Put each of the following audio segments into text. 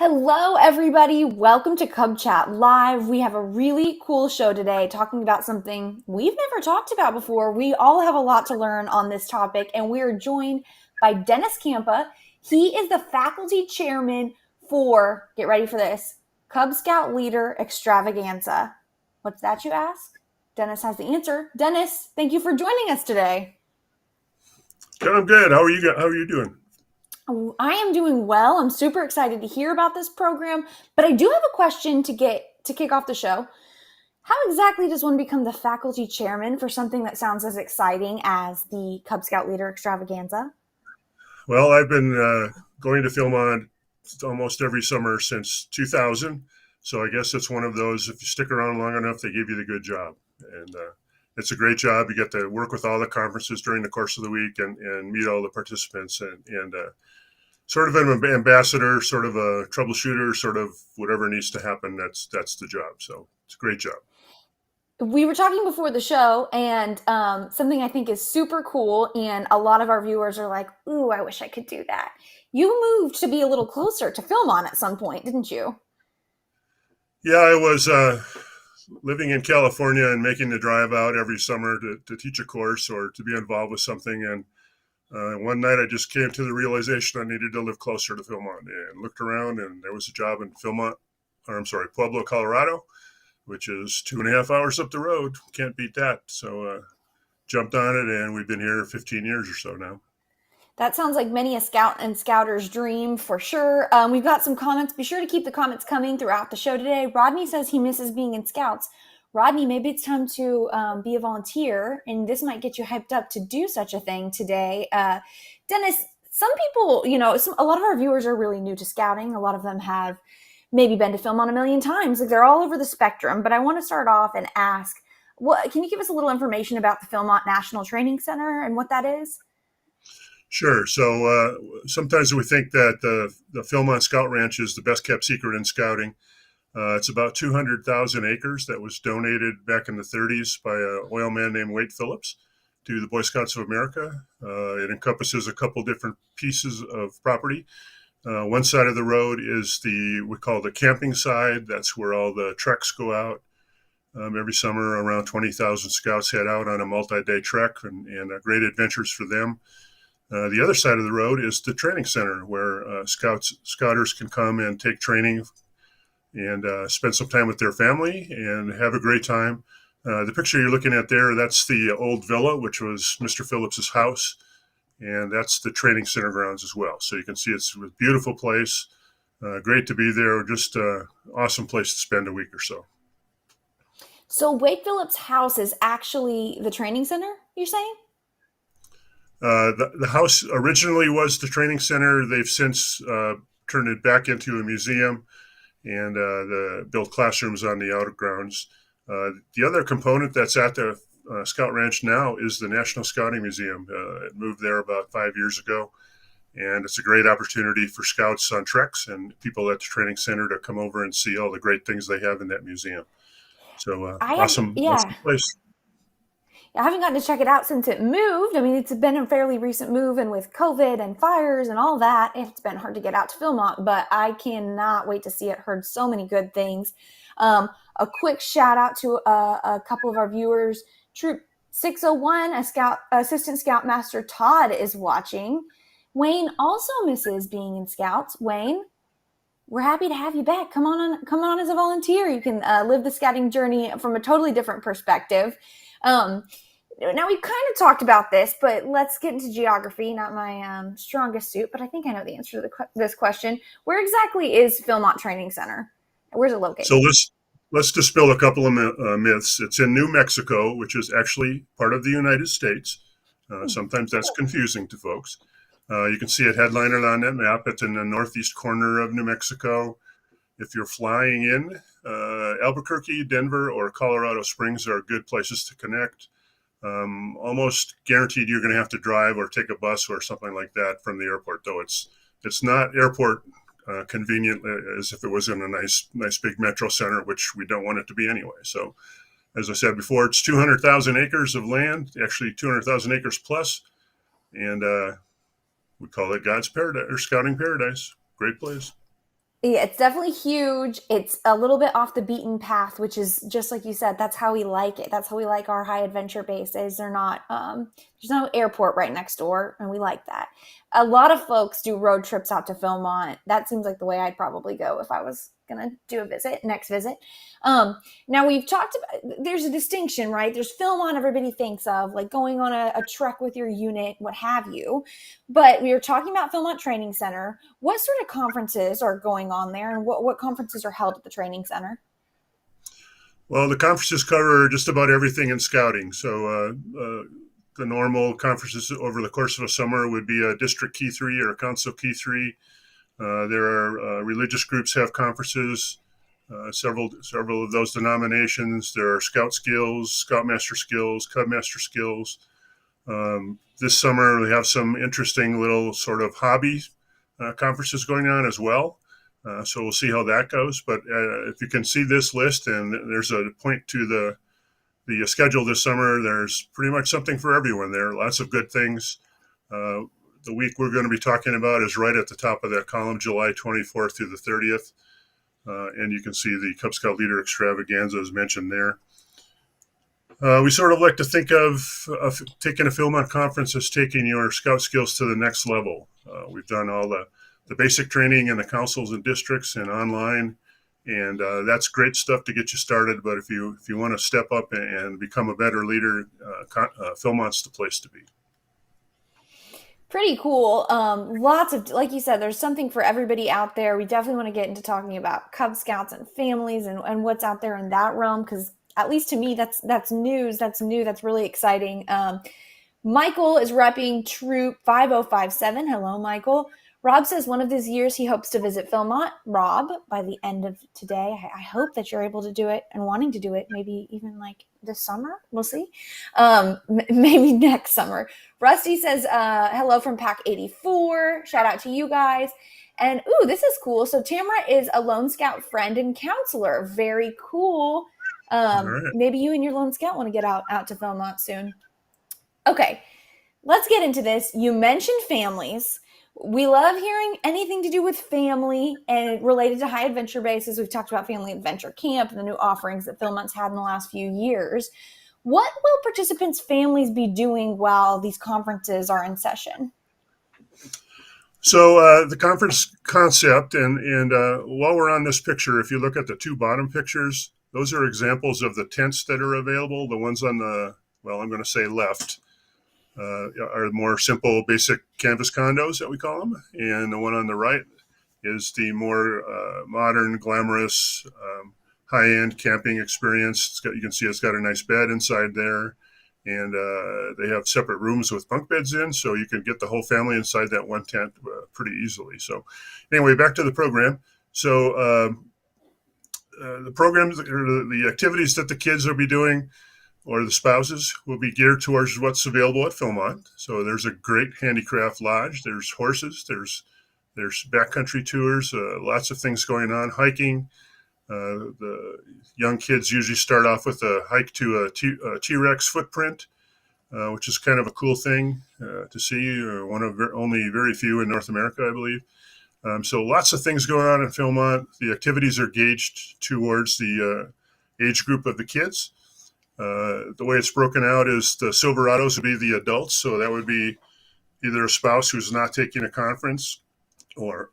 Hello, everybody. Welcome to Cub Chat Live. We have a really cool show today talking about something we've never talked about before. We all have a lot to learn on this topic, and we are joined by Dennis Kampa. He is the faculty chairman for, get ready for this, Cub Scout Leader Extravaganza. What's that, you ask? Dennis has the answer. Dennis, thank you for joining us today. I'm good. How are you doing? I am doing well. I'm super excited to hear about this program, but I do have a question to kick off the show. How exactly does one become the faculty chairman for something that sounds as exciting as the Cub Scout Leader Extravaganza? Well, I've been going to Philmont almost every summer since 2000. So I guess it's one of those, if you stick around long enough, they give you the good job. And it's a great job. You get to work with all the conferences during the course of the week and meet all the participants and sort of an ambassador, sort of a troubleshooter, sort of whatever needs to happen. That's the job. So it's a great job. We were talking before the show, and something I think is super cool, and a lot of our viewers are like, ooh, I wish I could do that. You moved to be a little closer to Philmont at some point, didn't you? Yeah, I was living in California and making the drive out every summer to teach a course or to be involved with something. And one night I just came to the realization I needed to live closer to Philmont and looked around, and there was a job in Pueblo, Colorado, which is 2.5 hours up the road. Can't beat that. So jumped on it, and we've been here 15 years or so now. That sounds like many a scout and scouter's dream for sure. We've got some comments. Be sure to keep the comments coming throughout the show today. Rodney says he misses being in scouts. Rodney, maybe it's time to be a volunteer, and this might get you hyped up to do such a thing today. Dennis, some people, a lot of our viewers are really new to scouting. A lot of them have maybe been to Philmont a million times. Like, they're all over the spectrum. But I want to start off and ask, can you give us a little information about the Philmont National Training Center and what that is? Sure. So sometimes we think that the Philmont Scout Ranch is the best kept secret in scouting. It's about 200,000 acres that was donated back in the 30s by an oil man named Wade Phillips to the Boy Scouts of America. It encompasses a couple different pieces of property. One side of the road is we call the camping side. That's where all the treks go out. Every summer, around 20,000 scouts head out on a multi-day trek and great adventures for them. The other side of the road is the training center where scouters can come and take training and spend some time with their family and have a great time. The picture you're looking at there, that's the old villa, which was Mr. Phillips's house, and that's the training center grounds as well. So you can see it's a beautiful place, great to be there, just an awesome place to spend a week or so. So Wade Phillips' house is actually the training center, you're saying? The house originally was the training center. They've since turned it back into a museum and built classrooms on the outer grounds. The other component that's at the Scout Ranch now is the National Scouting Museum. It moved there about 5 years ago, and it's a great opportunity for scouts on treks and people at the training center to come over and see all the great things they have in that museum. So awesome place. I haven't gotten to check it out since it moved. I mean, it's been a fairly recent move, and with COVID and fires and all that, it's been hard to get out to Philmont, but I cannot wait to see it. Heard so many good things. A quick shout out to a couple of our viewers. Troop 601, Assistant Scoutmaster Todd is watching. Wayne also misses being in Scouts. Wayne, we're happy to have you back. Come on as a volunteer. You can live the scouting journey from a totally different perspective. Now we've kind of talked about this, but let's get into geography, not my strongest suit, but I think I know the answer to this question. Where exactly is Philmont Training Center? Where's it located? So let's dispel a couple of myths. It's in New Mexico, which is actually part of the United States. Sometimes that's confusing to folks. You can see it headlined on that map. It's in the northeast corner of New Mexico. If you're flying in, Albuquerque, Denver, or Colorado Springs are good places to connect. Almost guaranteed you're going to have to drive or take a bus or something like that from the airport, though it's not airport convenient as if it was in a nice big metro center, which we don't want it to be anyway. So, as I said before, it's 200,000 acres of land, actually 200,000 acres plus, and we call it God's paradise or scouting paradise. Great place. Yeah, it's definitely huge. It's a little bit off the beaten path, which is just like you said, that's how we like it. That's how we like our high adventure bases. They're not there's no airport right next door, and we like that. A lot of folks do road trips out to Philmont. That seems like the way I'd probably go if I was gonna do a next visit. Now we've talked about there's a distinction, right? There's Philmont everybody thinks of, like going on a trek with your unit, what have you. But we were talking about Philmont Training Center. What sort of conferences are going on there, and what conferences are held at the training center? Well, the conferences cover just about everything in scouting. So the normal conferences over the course of a summer would be a district key 3 or a council key 3. There are religious groups have conferences, several of those denominations. There are Scout Skills, Scoutmaster Skills, Cubmaster Skills. This summer, we have some interesting little sort of hobby conferences going on as well. So we'll see how that goes. But if you can see this list, and there's a point to the schedule this summer, there's pretty much something for everyone there. Lots of good things. The week we're going to be talking about is right at the top of that column, July 24th through the 30th. And you can see the Cub Scout Leader Extravaganza is mentioned there. We sort of like to think of taking a Philmont conference as taking your scout skills to the next level. We've done all the basic training in the councils and districts and online, and that's great stuff to get you started. But if you want to step up and become a better leader, Philmont's the place to be. Pretty cool. Lots of, like you said, there's something for everybody out there. We definitely want to get into talking about Cub Scouts and families and what's out there in that realm, because at least to me, that's news. That's new. That's really exciting. Michael is repping Troop 5057. Hello, Michael. Rob says one of these years he hopes to visit Philmont. Rob, by the end of today, I hope that you're able to do it and wanting to do it, maybe even like this summer. We'll see. Maybe next summer. Rusty says, hello from Pack 84. Shout out to you guys. And, ooh, this is cool. So Tamara is a Lone Scout friend and counselor. Very cool. Right. Maybe you and your Lone Scout want to get out to Philmont soon. Okay, let's get into this. You mentioned families. We love hearing anything to do with family and related to high adventure bases. We've talked about Family Adventure Camp and the new offerings that Philmont's had in the last few years. What will participants' families be doing while these conferences are in session? So the conference concept, and while we're on this picture, if you look at the two bottom pictures, those are examples of the tents that are available. The ones on the, well, I'm going to say left, are more simple, basic canvas condos that we call them, and the one on the right is the more modern, glamorous, high-end camping experience. You can see it's got a nice bed inside there, and they have separate rooms with bunk beds in, so you can get the whole family inside that one tent pretty easily. So anyway, back to the program. So the programs, or the activities that the kids will be doing, or the spouses, will be geared towards what's available at Philmont. So there's a great handicraft lodge. There's horses. There's backcountry tours. Lots of things going on. Hiking. The young kids usually start off with a hike to a T-Rex footprint, which is kind of a cool thing to see. One of only very few in North America, I believe. So lots of things going on in Philmont. The activities are gauged towards the age group of the kids. The way it's broken out is the Silverados would be the adults, so that would be either a spouse who's not taking a conference, or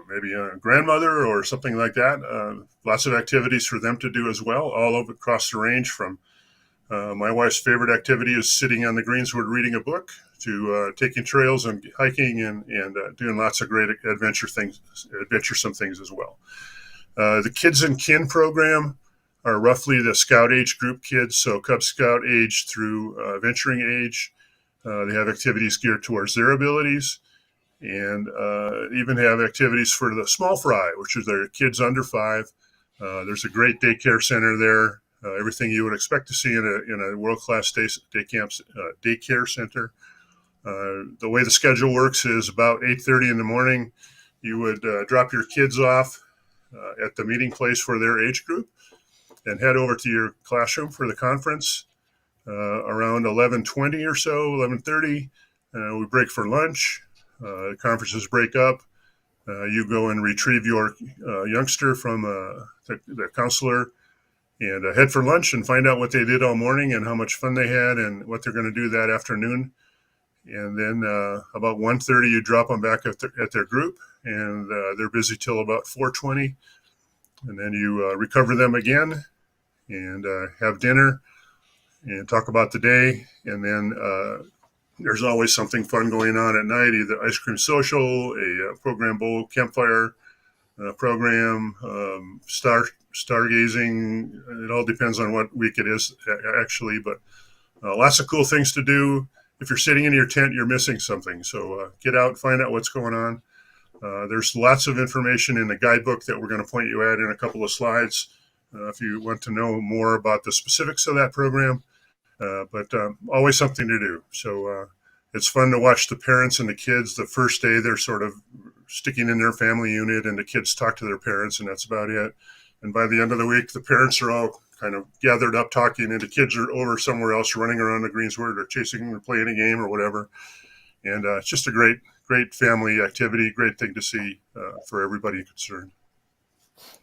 maybe a grandmother or something like that. Lots of activities for them to do as well, all over across the range. From my wife's favorite activity is sitting on the greensward reading a book, to taking trails and hiking and doing lots of great adventuresome things as well. The Kids and Kin program are roughly the Scout age group kids, so Cub Scout age through venturing age. They have activities geared towards their abilities, and even have activities for the small fry, which is their kids under 5. There's a great daycare center there, everything you would expect to see in a world-class daycare center. The way the schedule works is about 8:30 in the morning, you would drop your kids off at the meeting place for their age group, and head over to your classroom for the conference around 11:20 or so, 11:30. We break for lunch. The conferences break up. You go and retrieve your youngster from the counselor and head for lunch and find out what they did all morning and how much fun they had and what they're going to do that afternoon. And then about 1:30, you drop them back at their group, and they're busy till about 4:20. And then you recover them again and have dinner and talk about the day. And then there's always something fun going on at night, either ice cream social, a program bowl campfire program, stargazing. It all depends on what week it is, actually, but lots of cool things to do. If you're sitting in your tent, you're missing something. So get out, find out what's going on. There's lots of information in the guidebook that we're going to point you at in a couple of slides if you want to know more about the specifics of that program. But always something to do. So it's fun to watch the parents and the kids. The first day, they're sort of sticking in their family unit, and the kids talk to their parents, and that's about it. And by the end of the week, the parents are all kind of gathered up talking, and the kids are over somewhere else running around the greensward or chasing or playing a game or whatever. And it's just a great family activity, great thing to see for everybody concerned.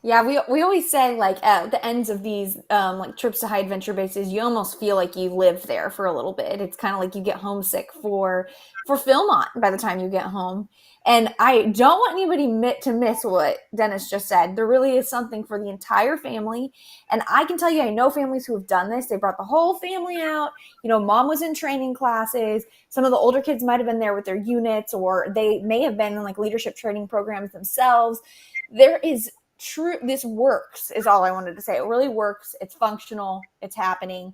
Yeah, we always say like at the ends of these like trips to high adventure bases, you almost feel like you lived there for a little bit. It's kind of like you get homesick for Philmont by the time you get home. And I don't want anybody to miss what Dennis just said. There really is something for the entire family. And I can tell you, I know families who have done this. They brought the whole family out. You know, mom was in training classes. Some of the older kids might have been there with their units, or they may have been in like leadership training programs themselves. There is this works is all I wanted to say. It really works. It's functional. It's happening.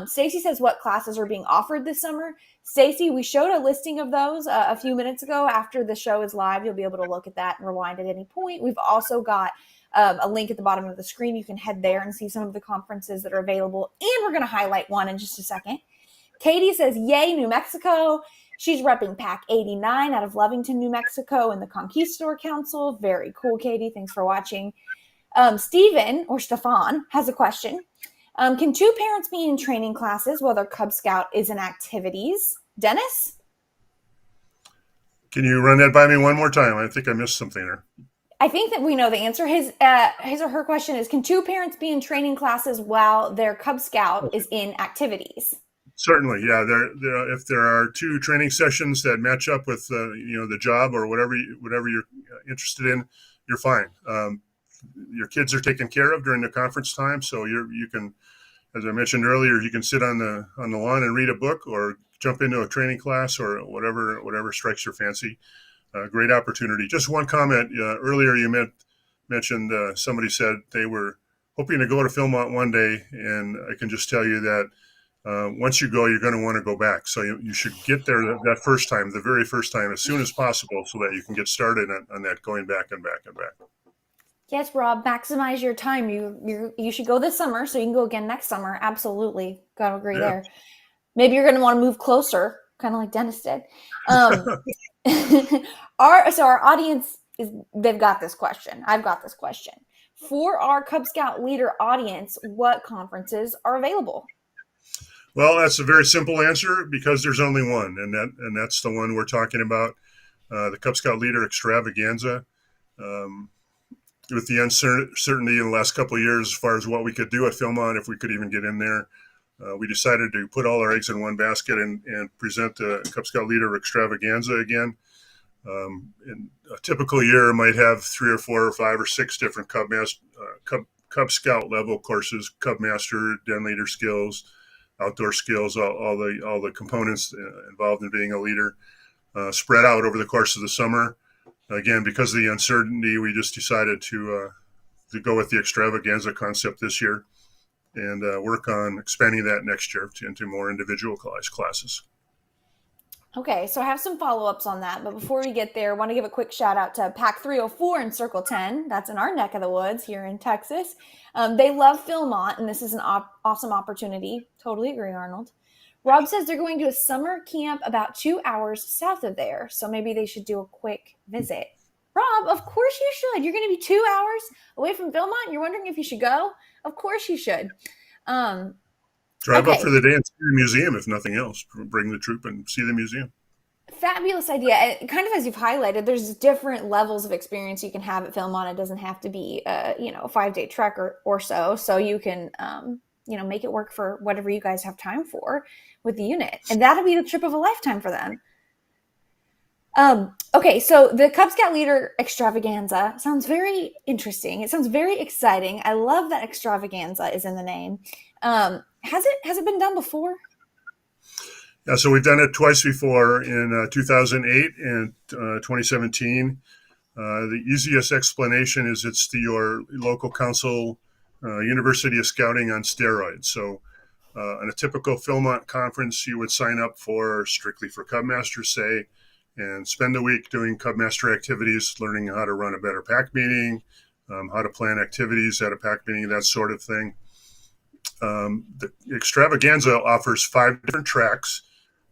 Stacy says what classes are being offered this summer. Stacy, we showed a listing of those a few minutes ago. After the show is live, you'll be able to look at that and rewind at any point. We've also got a link at the bottom of the screen. You can head there and see some of the conferences that are available. And we're going to highlight one in just a second. Katie says, yay, New Mexico. She's repping Pack 89 out of Lovington, New Mexico in the Conquistador Council. Very cool, Katie. Thanks for watching. Stefan has a question. Can two parents be in training classes while their Cub Scout is in activities? Dennis? Can you run that by me one more time? I think I missed something there. I think that we know the answer. His or her question is, can two parents be in training classes while their Cub Scout is in activities? Certainly, yeah. If there are two training sessions that match up with the job or whatever you're interested in, you're fine. Your kids are taken care of during the conference time, so you can, as I mentioned earlier, you can sit on the lawn and read a book, or jump into a training class, or whatever strikes your fancy. Great opportunity. Just one comment. Earlier, you mentioned somebody said they were hoping to go to Philmont one day, and I can just tell you that. Once you go, you're going to want to go back. So you should get there that first time, the very first time, as soon as possible, so that you can get started on that going back and back and back. Yes, Rob, maximize your time. You should go this summer so you can go again next summer. Absolutely. Got to agree there. Maybe you're going to want to move closer, kind of like Dennis did. Our audience they've got this question. I've got this question. For our Cub Scout leader audience, what conferences are available? Well, that's a very simple answer, because there's only one, and that's the one we're talking about, the Cub Scout Leader Extravaganza. With the uncertainty in the last couple of years as far as what we could do at Philmont, if we could even get in there, we decided to put all our eggs in one basket and present the Cub Scout Leader Extravaganza again. In a typical year might have 3 or 4 or 5 or 6 different Cub Scout level courses: Cub Master, Den Leader skills, outdoor skills, all the components involved in being a leader, spread out over the course of the summer. Again, because of the uncertainty, we just decided to go with the extravaganza concept this year, and work on expanding that next year into more individualized classes. Okay, so I have some follow-ups on that, but before we get there, I want to give a quick shout out to Pack 304 in Circle 10. That's in our neck of the woods here in Texas. They love Philmont, and this is an awesome opportunity. Totally agree, Arnold. Rob says they're going to a summer camp about 2 hours south of there, so maybe they should do a quick visit. Rob, of course you should. You're going to be 2 hours away from Philmont. You're wondering if you should go? Of course you should. Drive up for the day and see the museum, if nothing else. Bring the troop and see the museum. fabulous idea. And kind of as you've highlighted, there's different levels of experience you can have at Philmont. It doesn't have to be, a 5-day trek or so. So you can, make it work for whatever you guys have time for with the unit. And that'll be the trip of a lifetime for them. Okay, so the Cub Scout Leader Extravaganza sounds very interesting. It sounds very exciting. I love that extravaganza is in the name. Has it been done before? Yeah, so we've done it twice before in 2008 and 2017. The easiest explanation is it's your local council University of Scouting on steroids. So on a typical Philmont conference, you would sign up for strictly for Cub Masters, say, and spend a week doing Cub Master activities, learning how to run a better pack meeting, how to plan activities at a pack meeting, that sort of thing. The extravaganza offers 5 different tracks,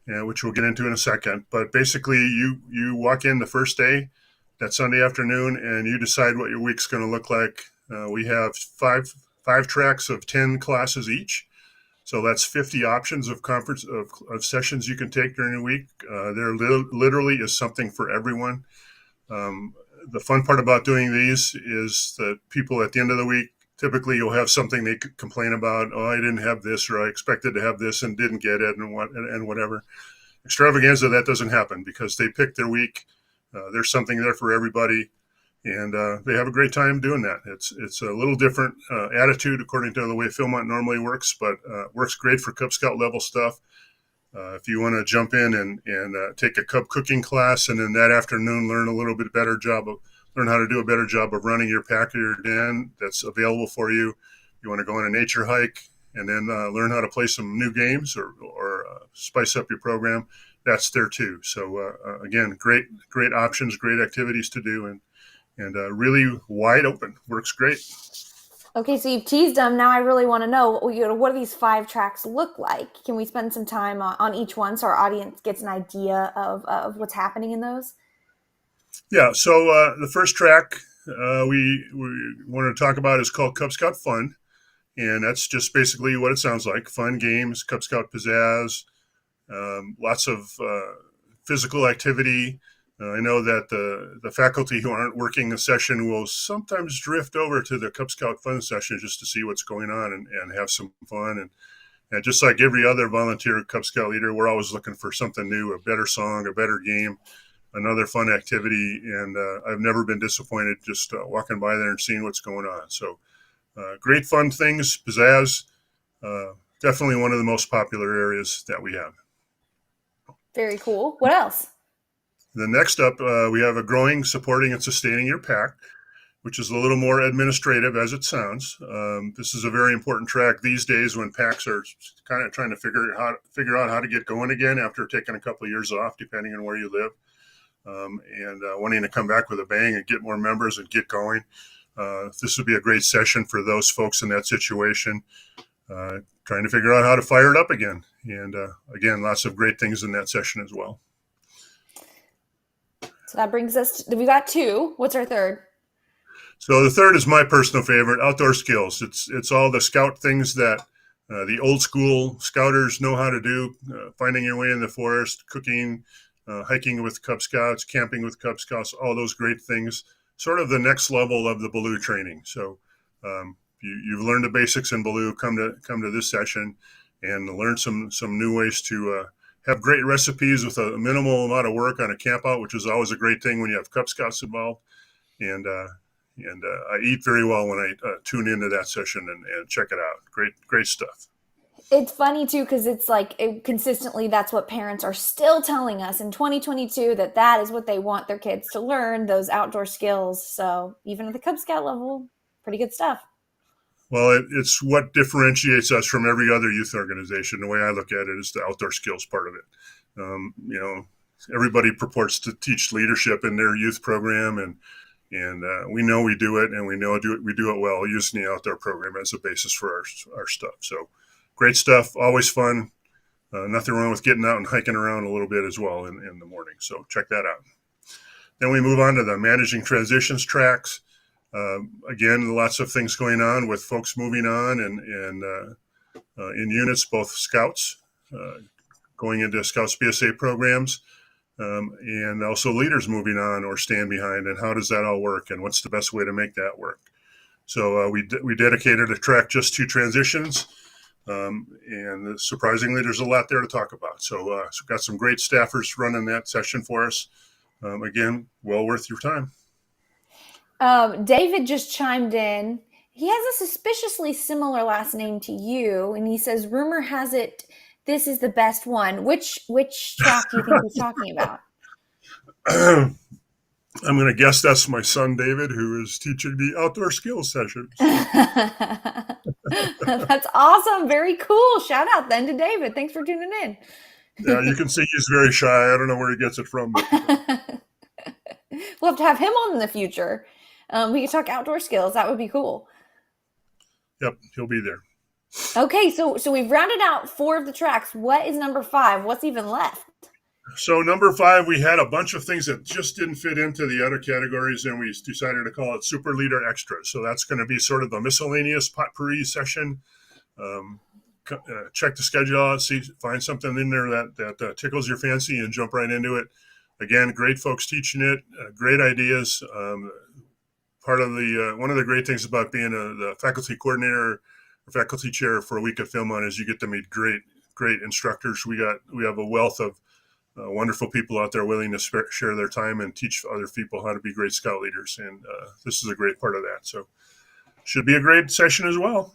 which we'll get into in a second. But basically, you walk in the first day, that Sunday afternoon, and you decide what your week's going to look like. We have five tracks of 10 classes each. So that's 50 options of conference of sessions you can take during the week. There literally is something for everyone. The fun part about doing these is that people at the end of the week, typically you'll have something they could complain about. Oh, I didn't have this, or I expected to have this and didn't get it, and whatever. Extravaganza, that doesn't happen because they pick their week. There's something there for everybody. And they have a great time doing that. It's a little different attitude according to the way Philmont normally works, but works great for Cub Scout level stuff. If you want to jump in and take a Cub cooking class, and then that afternoon learn how to do a better job of running your pack or your den, that's available for you. You want to go on a nature hike and then learn how to play some new games or spice up your program, that's there too. So again, great options, great activities to do, and really wide open. Works great. Okay, so you've teased them. Now I really want to know, what do these 5 tracks look like? Can we spend some time on each one so our audience gets an idea of what's happening in those? Yeah, so the first track we want to talk about is called Cub Scout Fun. And that's just basically what it sounds like. Fun games, Cub Scout pizzazz, lots of physical activity. I know that the faculty who aren't working a session will sometimes drift over to the Cub Scout Fun session just to see what's going on and have some fun. And just like every other volunteer Cub Scout leader, we're always looking for something new, a better song, a better game, another fun activity. And I've never been disappointed just walking by there and seeing what's going on. So great fun things, pizzazz, definitely one of the most popular areas that we have. Very cool. What else? The next up, we have a growing, supporting, and sustaining your pack, which is a little more administrative as it sounds. This is a very important track these days when packs are kind of trying to figure out how to get going again after taking a couple of years off, depending on where you live, and wanting to come back with a bang and get more members and get going. This would be a great session for those folks in that situation, trying to figure out how to fire it up again. And again, lots of great things in that session as well. So that brings us to, we got 2. What's our third? So the third is my personal favorite, outdoor skills. It's all the scout things that the old school scouters know how to do, finding your way in the forest, cooking, hiking with Cub Scouts, camping with Cub Scouts, all those great things, sort of the next level of the Baloo training. So you've learned the basics in Baloo, come to this session and learn some new ways to have great recipes with a minimal amount of work on a camp out, which is always a great thing when you have Cub Scouts involved. And I eat very well when I tune into that session and check it out. Great stuff. It's funny too, because it's like consistently that's what parents are still telling us in 2022, that is what they want their kids to learn, those outdoor skills. So even at the Cub Scout level, pretty good stuff. Well, it's what differentiates us from every other youth organization. The way I look at it is the outdoor skills part of it. Everybody purports to teach leadership in their youth program, and we know we do it, and we do it well using the outdoor program as a basis for our stuff. So great stuff, always fun. Nothing wrong with getting out and hiking around a little bit as well in the morning. So check that out. Then we move on to the managing transitions tracks. Again, lots of things going on with folks moving on and in units, both scouts going into Scouts BSA programs. and also leaders moving on or stand behind, and how does that all work, and what's the best way to make that work. So we dedicated a track just to transitions, and surprisingly, there's a lot there to talk about. So we've got some great staffers running that session for us. Again, well worth your time. David just chimed in. He has a suspiciously similar last name to you, and he says, rumor has it this is the best one. Which track do you think he's talking about? I'm going to guess that's my son, David, who is teaching the outdoor skills sessions. That's awesome. Very cool. Shout out then to David. Thanks for tuning in. Yeah, you can see he's very shy. I don't know where he gets it from. We'll have to have him on in the future. We can talk outdoor skills. That would be cool. Yep, he'll be there. Okay, so we've rounded out 4 of the tracks. What is number 5? What's even left? So number 5, we had a bunch of things that just didn't fit into the other categories, and we decided to call it Super Leader Extra. So that's going to be sort of the miscellaneous potpourri session. Check the schedule out, find something in there that tickles your fancy, and jump right into it. Again, great folks teaching it, great ideas. Part of one of the great things about being the faculty coordinator or faculty chair for a week at Philmont is you get to meet great instructors. We have a wealth of wonderful people out there willing to share their time and teach other people how to be great scout leaders, and this is a great part of that. So should be a great session as well.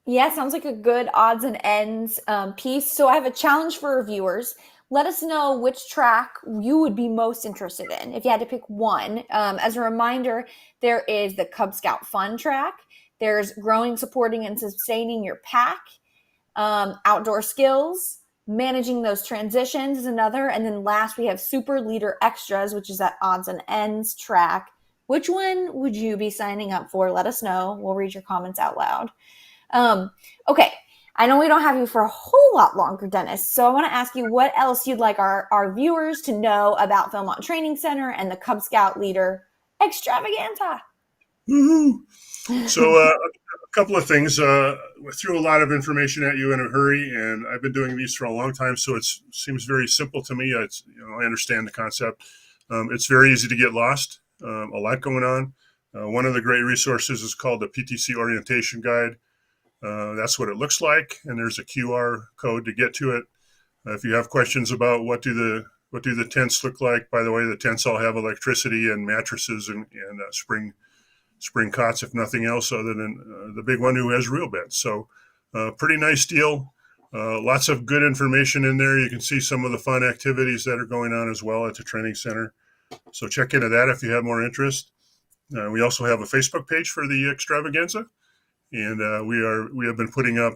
Yeah, sounds like a good odds and ends piece. So I have a challenge for our viewers. Let us know which track you would be most interested in if you had to pick one. As a reminder, there is the Cub Scout Fun track. There's growing, supporting, and sustaining your pack. Outdoor skills, managing those transitions is another. And then last, we have Super Leader Extras, which is that odds and ends track. Which one would you be signing up for? Let us know. We'll read your comments out loud. Okay. I know we don't have you for a whole lot longer, Dennis. So I want to ask you what else you'd like our viewers to know about Philmont Training Center and the Cub Scout Leader Extravaganza. Woo-hoo. So a couple of things. We threw a lot of information at you in a hurry, and I've been doing these for a long time, so it seems very simple to me. I understand the concept. It's very easy to get lost. A lot going on. One of the great resources is called the Ptc Orientation Guide. That's what it looks like, and there's a QR code to get to it. If you have questions about what do the tents look like, by the way, the tents all have electricity and mattresses and spring cots, if nothing else, other than the big one who has real beds. So pretty nice deal. Lots of good information in there. You can see some of the fun activities that are going on as well at the training center. So check into that if you have more interest. We also have a Facebook page for the extravaganza. And we have been putting up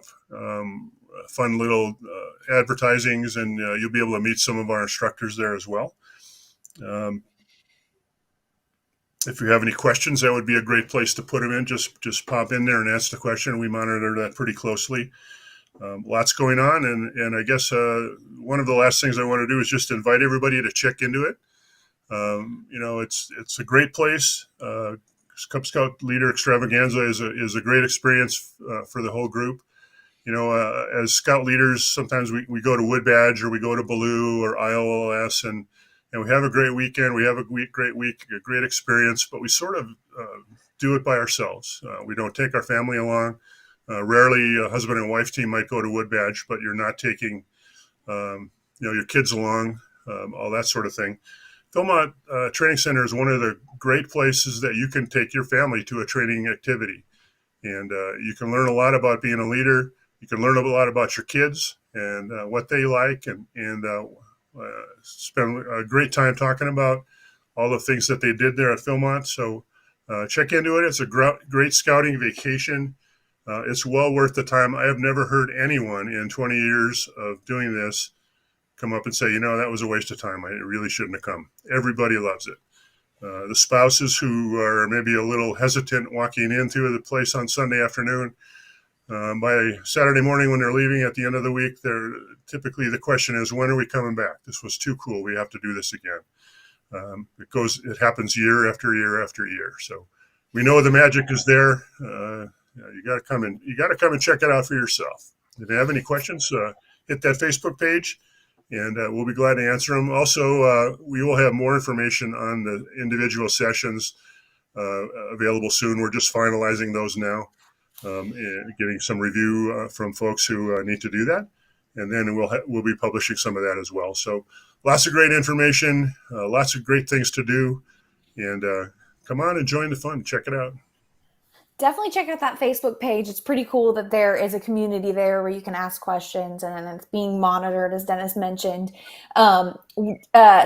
fun little advertisings, and you'll be able to meet some of our instructors there as well. If you have any questions, that would be a great place to put them in. Just pop in there and ask the question. We monitor that pretty closely. Lots going on, and I guess one of the last things I want to do is just invite everybody to check into it. It's a great place. Cub Scout Leader Extravaganza is a great experience for the whole group. As scout leaders, sometimes we go to Wood Badge or we go to Baloo or IOLS, and we have a great weekend. We have a great week, a great experience, but we sort of do it by ourselves. We don't take our family along. Rarely a husband and wife team might go to Wood Badge, but you're not taking your kids along, all that sort of thing. Philmont Training Center is one of the great places that you can take your family to a training activity. And you can learn a lot about being a leader. You can learn a lot about your kids and what they like, and spend a great time talking about all the things that they did there at Philmont. So check into it. It's a great scouting vacation. It's well worth the time. I have never heard anyone in 20 years of doing this come up and say, that was a waste of time. I really shouldn't have come. Everybody loves it. The spouses who are maybe a little hesitant walking into the place on Sunday afternoon, by Saturday morning when they're leaving at the end of the week, typically the question is, when are we coming back? This was too cool. We have to do this again. It happens year after year after year. So we know the magic is there. You got to come and check it out for yourself. If you have any questions, hit that Facebook page. and we'll be glad to answer them. Also, we will have more information on the individual sessions available soon. We're just finalizing those now, and getting some review from folks who need to do that, and then we'll be publishing some of that as well. So lots of great information, lots of great things to do, and come on and join the fun. Check it out. Definitely check out that Facebook page. It's pretty cool that there is a community there where you can ask questions, and it's being monitored, as Dennis mentioned.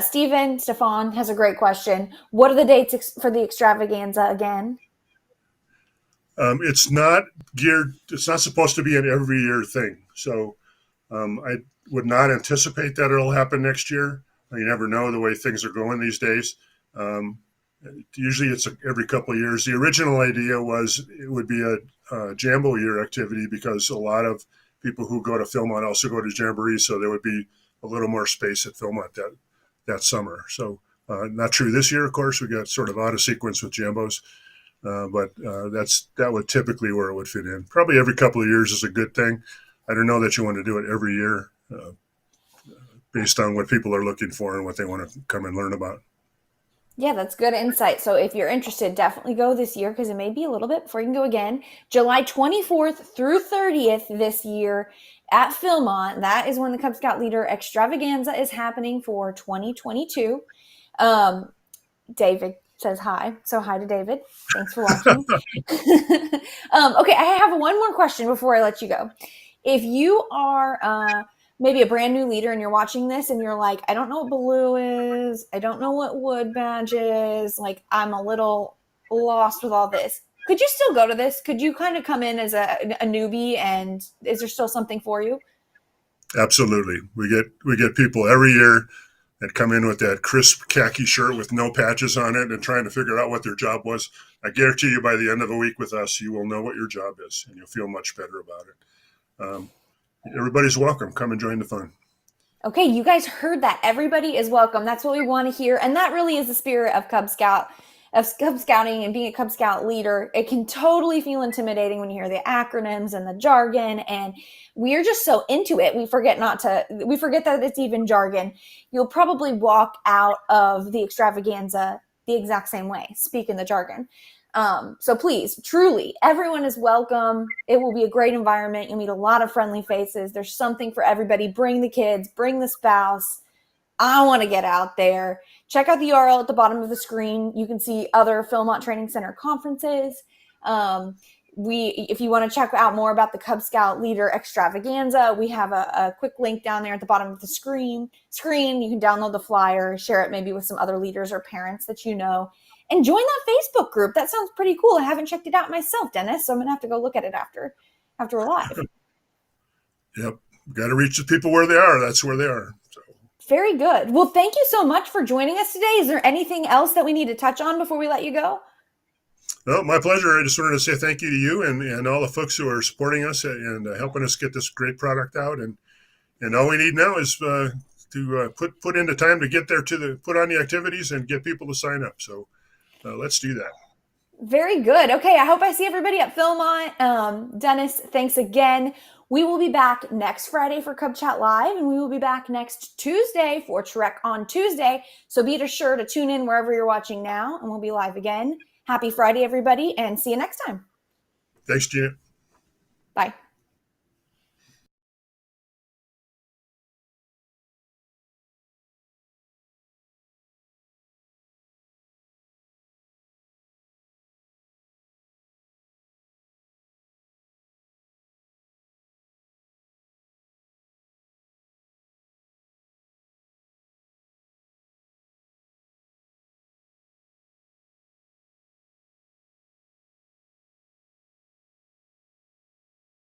Stefan has a great question. What are the dates for the extravaganza again? It's not geared. It's not supposed to be an every year thing. So I would not anticipate that it'll happen next year. You never know the way things are going these days. Usually it's every couple of years. The original idea was it would be a Jambo year activity because a lot of people who go to Philmont also go to Jamboree, so there would be a little more space at Philmont that summer. So not true this year, of course. We got sort of out of sequence with Jambos, but that would typically where it would fit in. Probably every couple of years is a good thing. I don't know that you want to do it every year based on what people are looking for and what they want to come and learn about. Yeah, that's good insight. So if you're interested, definitely go this year because it may be a little bit before you can go again. July 24th through 30th this year at Philmont. That is when the Cub Scout Leader Extravaganza is happening for 2022. David says hi. So hi to David. Thanks for watching. Okay, I have one more question before I let you go. If you are maybe a brand new leader and you're watching this and you're like, I don't know what Baloo is. I don't know what wood badge is. Like, I'm a little lost with all this. Could you still go to this? Could you kind of come in as a newbie, and is there still something for you? Absolutely. We get people every year that come in with that crisp khaki shirt with no patches on it and trying to figure out what their job was. I guarantee you by the end of a week with us, you will know what your job is and you'll feel much better about it. Everybody's welcome. Come and join the fun. Okay, you guys heard that. Everybody is welcome. That's what we want to hear. And that really is the spirit of Cub Scouting and being a Cub Scout leader. It can totally feel intimidating when you hear the acronyms and the jargon, and we're just so into it. We forget that it's even jargon. You'll probably walk out of the extravaganza the exact same way, speaking the jargon. So please, truly, everyone is welcome. It will be a great environment. You'll meet a lot of friendly faces. There's something for everybody. Bring the kids, bring the spouse. I want to get out there. Check out the URL at the bottom of the screen. You can see other Philmont Training Center conferences. If you want to check out more about the Cub Scout Leader Extravaganza, we have a quick link down there at the bottom of the screen. You can download the flyer, share it maybe with some other leaders or parents that you know, and join that Facebook group. That sounds pretty cool. I haven't checked it out myself, Dennis, so I'm gonna have to go look at it after we're live. Yep, got to reach the people where they are. That's where they are. So. Very good. Well, thank you so much for joining us today. Is there anything else that we need to touch on before we let you go? No, my pleasure. I just wanted to say thank you to you and all the folks who are supporting us and helping us get this great product out. And all we need now is to put in the time to get there put on the activities and get people to sign up. So let's do that. Very good. Okay, I hope I see everybody at Philmont. Dennis, thanks again. We will be back next Friday for Cub Chat Live, and we will be back next Tuesday for Trek on Tuesday. So be sure to tune in wherever you're watching now, and we'll be live again. Happy Friday, everybody, and see you next time. Thanks, Gina. Bye.